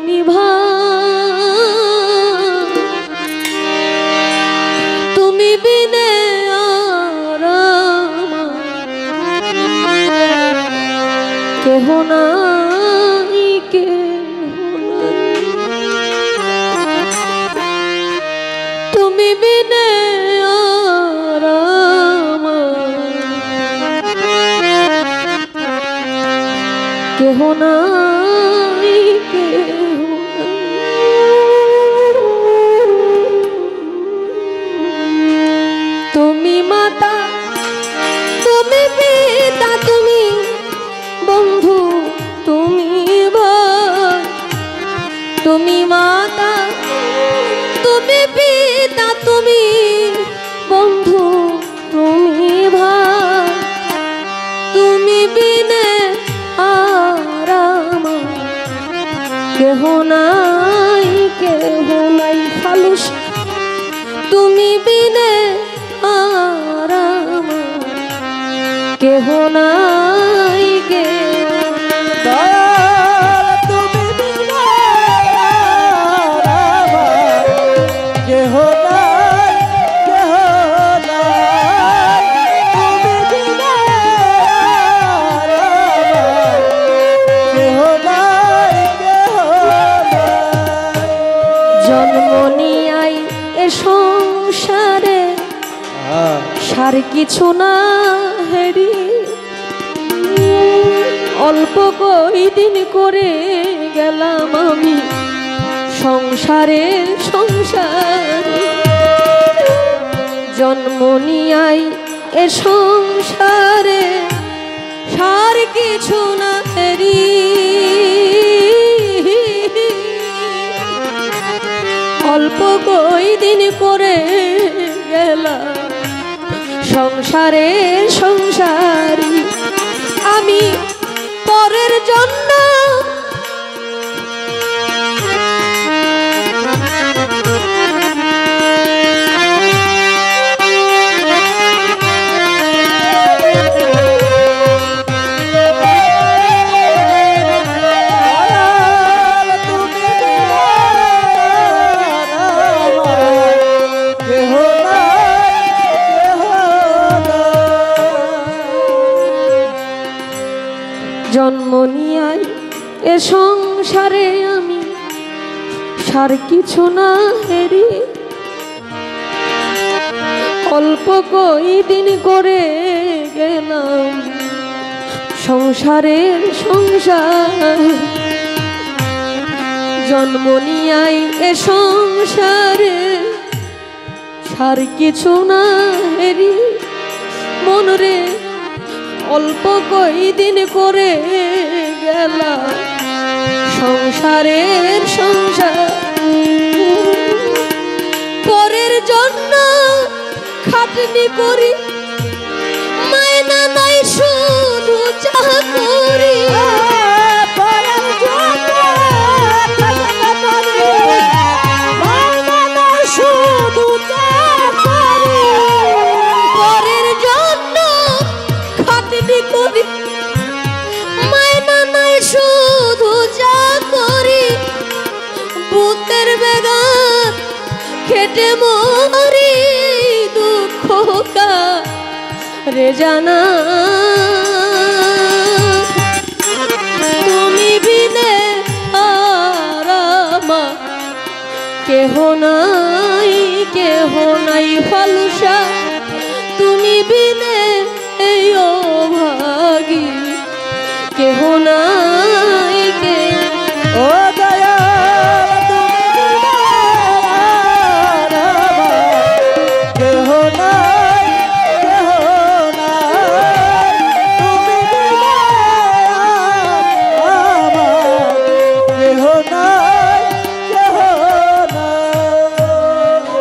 তুমি তুমি বিনে আর কেহ নাই তুমি বিনে আর কেহ নাই তুমি মাতা তুমি পিতা তুমি বন্ধু তুমি ভাই তুমি মাতা তুমি পিতা তুমি বন্ধু তুমি ভাই তুমি বিনে আর কেহ নাই ফালুস তুমি বিনে আর কেহ নাই তুমি বিনে কেহ নাই তুমি বিনে কেহ নাই জন্ম নিয়াই এ সংসারে সার কিছু না হেরি অল্প কয়দিন করে গেলাম আমি সংসারে জন্ম নিয়াই এ সংসারে সার কিছু না হেরি অল্প কয়দিন করে গেলাম সংসারী আমি পরের জন্য জন্ম নিয়াই এ সংসারে আমি সার কিছু না হেরি অল্প কয়দিন করে গেলাম সংসার জন্ম নিয়াই এ সংসারে সার কিছু না হেরি মন রে অল্প কয়দিন করে গেলাম সংসার পরের জন্য খাটনি করি মায়না নাই শুধু চাকরি মায়না নাই শুধু চাকরি বুতের বেগান খেটে মরি দুঃখ রে জানা তুমি বিনে আর কেহ নাই ফালুসা তুমি বিনে এই ভাগী কেহ নাই ও দয়া কেহ নাই তুমি কেহ নাই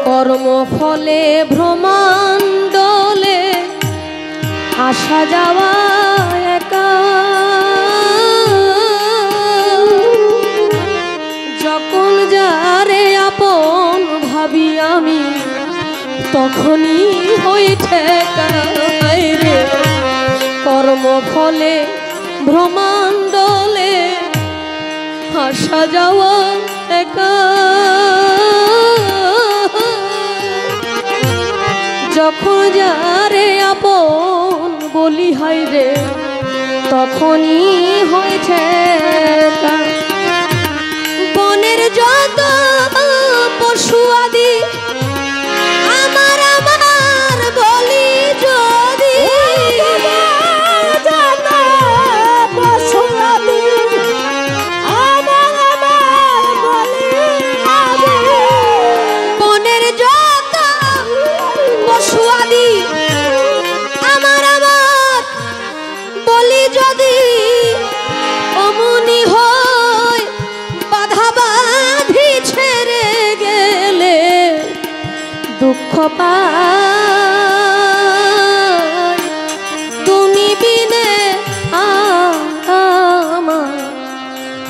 কর্ম ফলে ভ্রমণ্ডলে আসা যাওয়া একা যখন যারে আপন ভাবি আমি তখনই হই ঠেকা রে কর্ম ফলে ভ্রমণ্ডলে আসা যাওয়া একা, যখন যারে আপন বলি হাই রে তখনই হয়েছে একা। বনের যত পশু আদি আমার আমার বলি যদি, পশু আদি আমার আমার বলি আদি, বনের যত পশু আদি আমার আমার বলি যদি, অমনি হয় বাধা বাঁধি ছেড়ে গেলে দুঃখ পাই তুমি বিনে আমার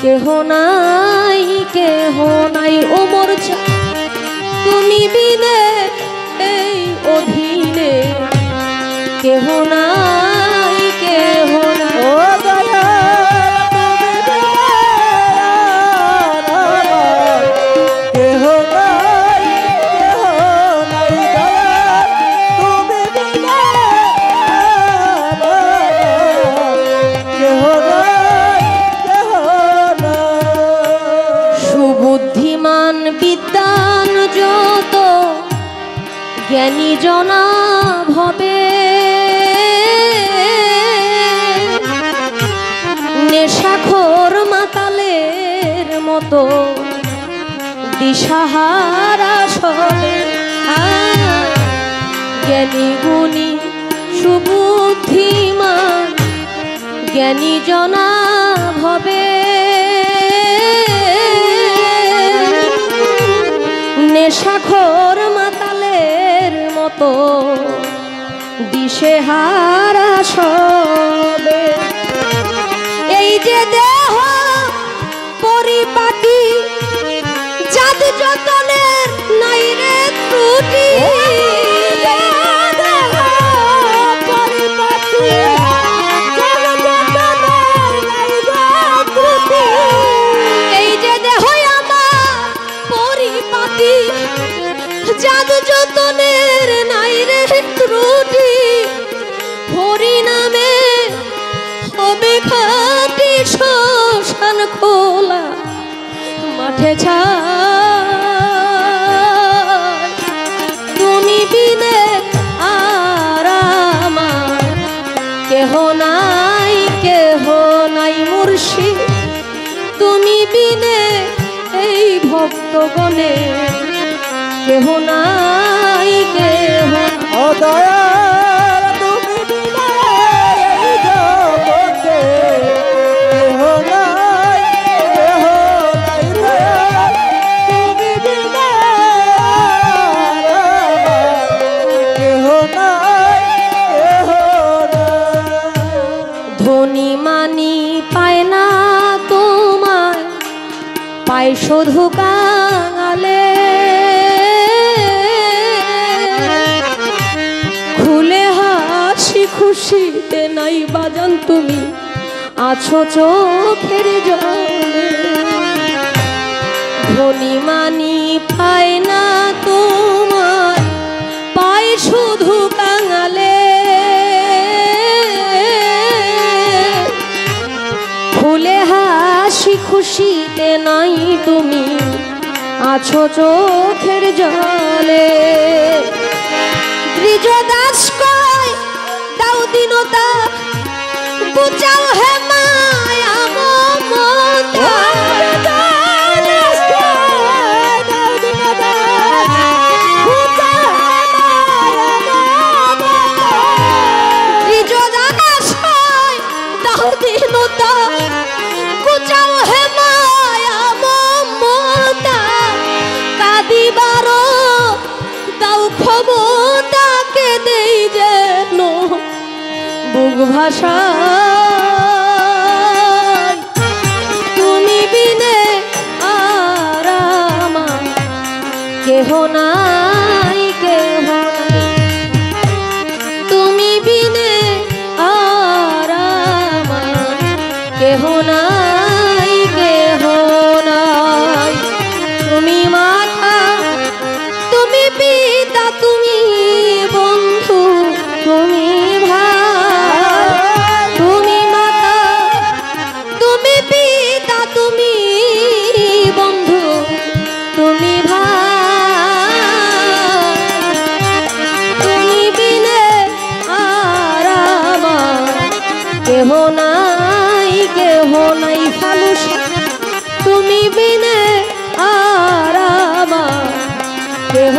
কেহ নাই কেহ নাই। ও মোর তুমি বিনে এই অধীনে কেহ নাই কেহ নাই। ও দয়াল তুমি বিনে আমার কেহ নাই, কেহ নাই। দয়াল তুমি বিনে আমার কেহ নাই, কেহ নাই। সুবুদ্ধিমান বিদ্বান যত জ্ঞানী জনা ভবে, নেশাখোর মাতালের মতো দিশাহারা সবে। জ্ঞানী গুণী সুবুদ্ধিমান জ্ঞানী জনা ভবে, নেশাখোর মাতালের মতো দিশেহারা সবে। এই যে দেহ পরিপাটি জাত যতনের নাই রে ত্রুটি, এই যে দেহ আমার পরিপাটি জাত যতনের নাই রে ত্রুটি, হরি নামে হবে খাটি শ্মশান খোলা মাঠে ছাই তুমি বিনে আর আমার কেহ নাই কেহ নাই। মুর্শিদ তুমি বিনে এই ভক্তগণে কেহ নাই কেহ। ও দয়াল তুমি বিনে এই জগতে কেহ নাই, কেহ নাই। দয়াল তুমি বিনে আমার কেহ নাই, কেহ নাই। ধনী মানি পায় না তোমায়, পায় শুধু কাঙালে, খুলে হাসি খুশিতে নাই বাজান তুমি আছো চোখের জলে। ধনী মানি পায় না তোমার, পায় শুধু কাঙালে, খুলে হাসি খুশিতে নাই তুমি আছো চোখের জলে। ব্রিজদাস কয় দাও দীনতা বুঝাও হে মায়া মমতা, ব্রিজদাস কয় দাও দীনতা বুঝাও হে মায়া মমতা, কাঁদিবারো দাও ক্ষমতাকে দেই যেন বুক ভাষা। তুমি বিনে আর আমার কেহ নাই কেহ নাই, তুমি বিনে আর আমার কেহ নাই কেহ কেহ নাই ফালুস তুমি বিনে আর আমার কেহ